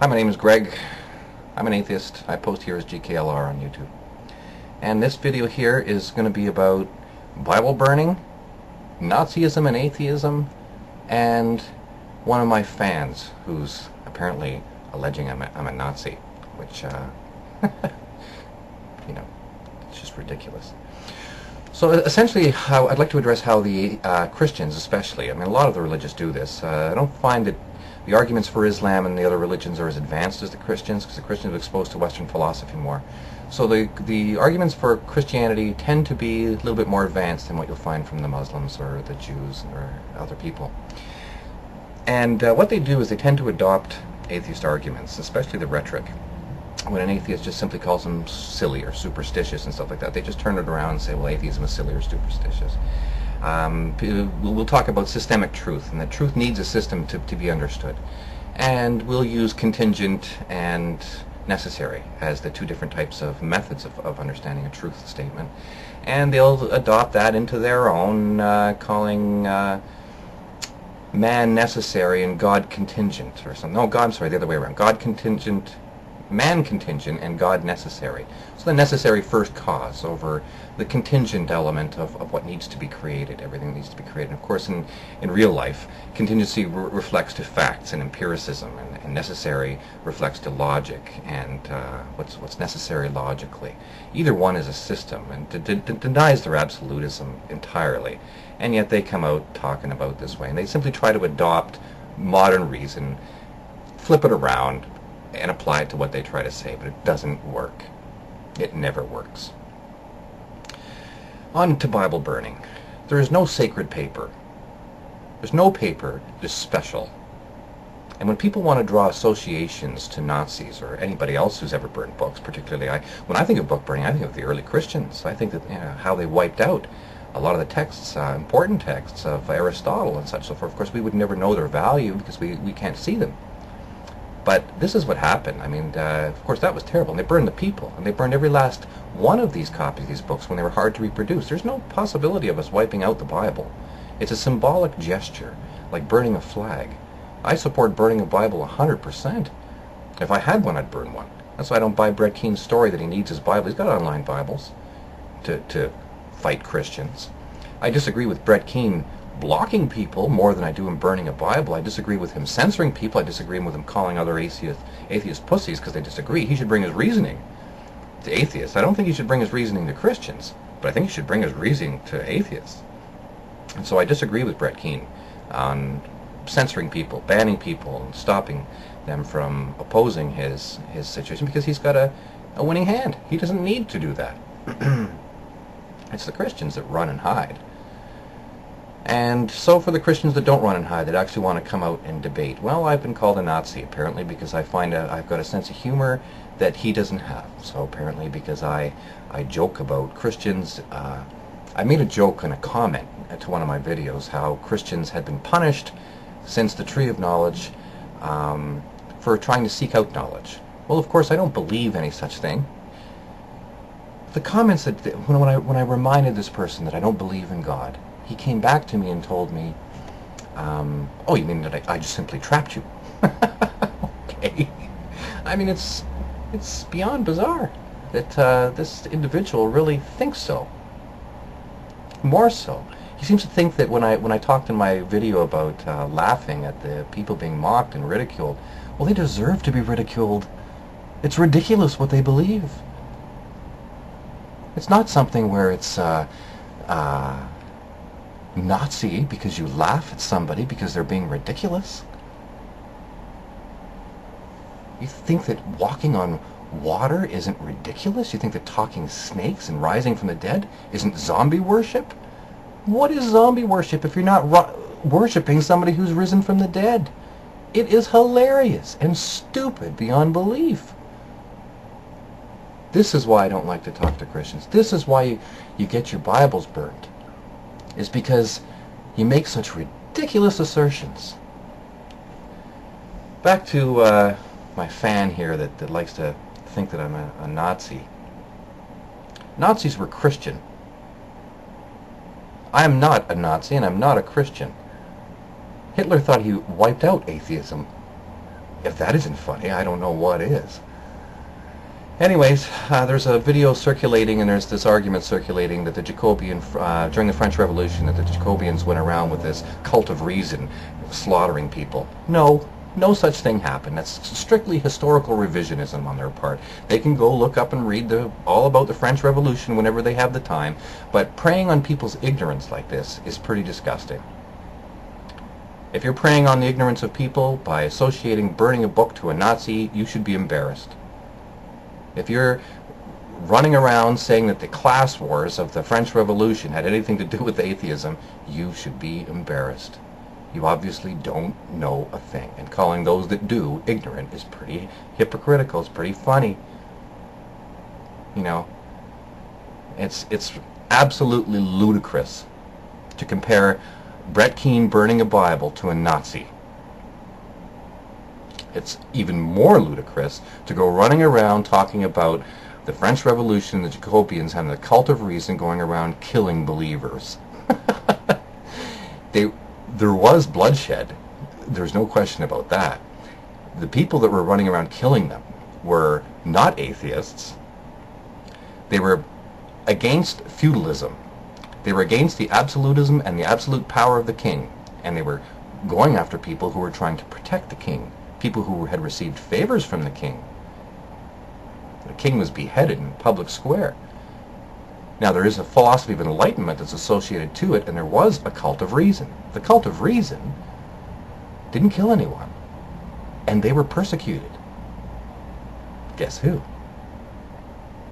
Hi, my name is Greg. I'm an atheist. I post here as GKLR on YouTube. And this video here is going to be about Bible burning, Nazism and atheism, and one of my fans who's apparently alleging I'm a Nazi, which, you know, it's just ridiculous. So essentially, I'd like to address how the Christians especially, I mean a lot of the religious do this. I don't find that the arguments for Islam and the other religions are as advanced as the Christians, because the Christians are exposed to Western philosophy more. So the arguments for Christianity tend to be a little bit more advanced than what you'll find from the Muslims or the Jews or other people. And what they do is they tend to adopt atheist arguments, especially the rhetoric. When an atheist just simply calls them silly or superstitious and stuff like that, they just turn it around and say, well, atheism is silly or superstitious. We'll talk about systemic truth, and that truth needs a system to be understood. And we'll use contingent and necessary as the two different types of methods of understanding a truth statement. And they'll adopt that into their own, calling man necessary and God contingent, or something. No, God, I'm sorry, the other way around. God contingent, man contingent, and God necessary. So the necessary first cause over the contingent element of what needs to be created, everything needs to be created. And of course, in real life, contingency reflects to facts and empiricism, and necessary reflects to logic and what's necessary logically. Either one is a system, and denies their absolutism entirely. And yet they come out talking about this way, and they simply try to adopt modern reason, flip it around, and apply it to what they try to say, but it doesn't work. It never works. On to Bible burning. There is no sacred paper. There's no paper that's special. And when people want to draw associations to Nazis or anybody else who's ever burned books, particularly when I think of book burning, I think of the early Christians. I think that how they wiped out a lot of the texts, important texts of Aristotle and such so forth. Of course, we would never know their value because we can't see them. But this is what happened. I mean, of course, that was terrible. And they burned the people, and they burned every last one of these copies of these books when they were hard to reproduce. There's no possibility of us wiping out the Bible. It's a symbolic gesture, like burning a flag. I support burning a Bible 100%. If I had one, I'd burn one. That's why I don't buy Brett Keen's story that he needs his Bible. He's got online Bibles to fight Christians. I disagree with Brett Keen blocking people more than I do him burning a Bible. I disagree with him censoring people. I disagree with him calling other atheist pussies because they disagree. He should bring his reasoning to atheists. I don't think he should bring his reasoning to Christians, but I think he should bring his reasoning to atheists. And so I disagree with Brett Keen on censoring people, banning people, and stopping them from opposing his situation, because he's got a winning hand. He doesn't need to do that. It's the Christians that run and hide. And so for the Christians that don't run and hide, that actually want to come out and debate, well, I've been called a Nazi, apparently, because I find I've got a sense of humor that he doesn't have. So apparently because I joke about Christians, I made a joke in a comment to one of my videos how Christians had been punished since the Tree of Knowledge for trying to seek out knowledge. Well, of course, I don't believe any such thing. The comments that when I reminded this person that I don't believe in God, he came back to me and told me, oh, you mean that I just simply trapped you? Okay. I mean, it's beyond bizarre that this individual really thinks so. More so. He seems to think that when I talked in my video about laughing at the people being mocked and ridiculed, well, they deserve to be ridiculed. It's ridiculous what they believe. It's not something where it's Nazi because you laugh at somebody because they're being ridiculous. You think that walking on water isn't ridiculous? You think that talking snakes and rising from the dead isn't zombie worship? What is zombie worship if you're not worshipping somebody who's risen from the dead? It is hilarious and stupid beyond belief. This is why I don't like to talk to Christians. This is why you get your Bibles burned. Is because you make such ridiculous assertions. Back to my fan here that likes to think that I'm a Nazi. Nazis were Christian. I am not a Nazi and I'm not a Christian. Hitler thought he wiped out atheism. If that isn't funny, I don't know what is. Anyways, there's a video circulating, and there's this argument circulating that the Jacobian, during the French Revolution, that the Jacobians went around with this cult of reason, slaughtering people. No, no such thing happened. That's strictly historical revisionism on their part. They can go look up and read all about the French Revolution whenever they have the time, but preying on people's ignorance like this is pretty disgusting. If you're preying on the ignorance of people by associating burning a book to a Nazi, you should be embarrassed. If you're running around saying that the class wars of the French Revolution had anything to do with atheism, you should be embarrassed. You obviously don't know a thing. And calling those that do ignorant is pretty hypocritical. It's pretty funny. You know, it's absolutely ludicrous to compare Brett Keane burning a Bible to a Nazi. It's even more ludicrous to go running around talking about the French Revolution, the Jacobians having the cult of reason going around killing believers. There was bloodshed. There's no question about that. The people that were running around killing them were not atheists. They were against feudalism. They were against the absolutism and the absolute power of the king. And they were going after people who were trying to protect the king. People who had received favors from the king. The king was beheaded in public square. Now, there is a philosophy of enlightenment that's associated to it, and there was a cult of reason. The cult of reason didn't kill anyone, and they were persecuted. Guess who?